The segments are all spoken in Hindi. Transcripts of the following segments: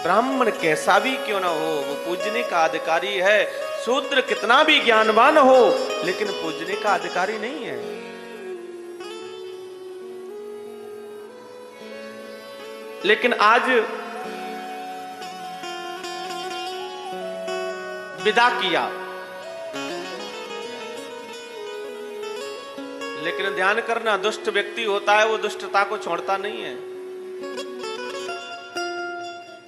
ब्राह्मण कैसा भी क्यों ना हो वो पूजने का अधिकारी है। शूद्र कितना भी ज्ञानवान हो लेकिन पूजने का अधिकारी नहीं है। लेकिन आज विदा किया, लेकिन ध्यान करना, दुष्ट व्यक्ति होता है वो दुष्टता को छोड़ता नहीं है।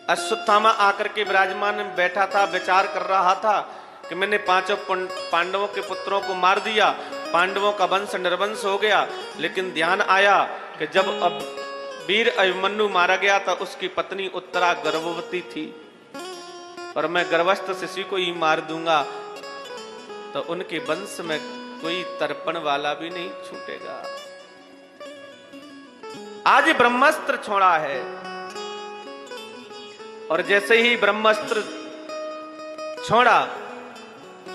अश्वत्थामा आकर के विराजमान बैठा था, विचार कर रहा था कि मैंने पांचों पांडवों के पुत्रों को मार दिया, पांडवों का वंश निर्वंश हो गया। लेकिन ध्यान आया कि जब अब वीर अभिमन्यु मारा गया था उसकी पत्नी उत्तरा गर्भवती थी और मैं गर्भस्थ शिशु को ही मार दूंगा तो उनके वंश में कोई तर्पण वाला भी नहीं छूटेगा। आज ब्रह्मास्त्र छोड़ा है और जैसे ही ब्रह्मास्त्र छोड़ा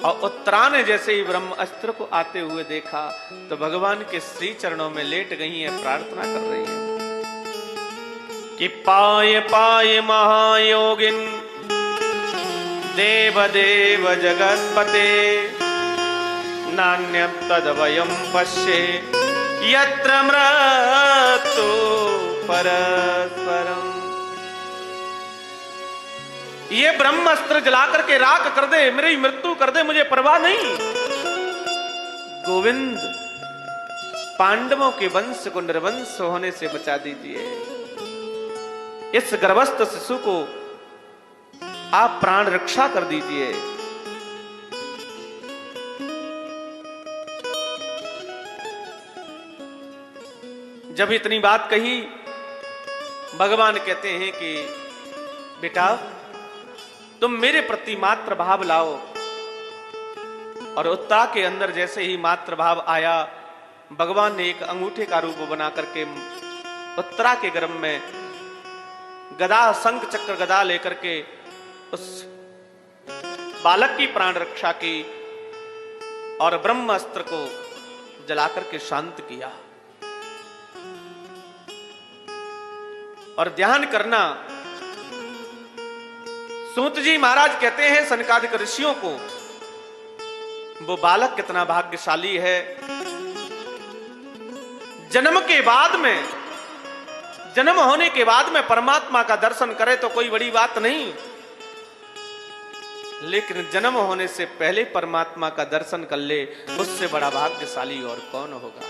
और उत्तरा ने जैसे ही ब्रह्मास्त्र को आते हुए देखा तो भगवान के श्री चरणों में लेट गई है, प्रार्थना कर रही है कि पाय पाय महायोगिन देव देव जगतपते नान्यं तद्वयं पश्ये यत्र मृत्यु परस्परम्। ये ब्रह्मास्त्र जलाकर के राख कर दे, मेरी मृत्यु कर दे, मुझे परवाह नहीं। गोविंद पांडवों के वंश को निर्वंश होने से बचा दीजिए। इस गर्भस्थ शिशु को आप प्राण रक्षा कर दीजिए। जब इतनी बात कही भगवान कहते हैं कि बेटा तुम मेरे प्रति मात्र भाव लाओ। और उत्तरा के अंदर जैसे ही मात्र भाव आया भगवान ने एक अंगूठे का रूप बना करके उत्तरा के गर्भ में गदा शंख चक्र गदा लेकर के उस बालक की प्राण रक्षा की और ब्रह्मास्त्र को जलाकर के शांत किया। और ध्यान करना, सूत जी महाराज कहते हैं सनकादिक ऋषियों को वो बालक कितना भाग्यशाली है। जन्म के बाद में, जन्म होने के बाद में परमात्मा का दर्शन करे तो कोई बड़ी बात नहीं, लेकिन जन्म होने से पहले परमात्मा का दर्शन कर ले उससे बड़ा भाग्यशाली और कौन होगा।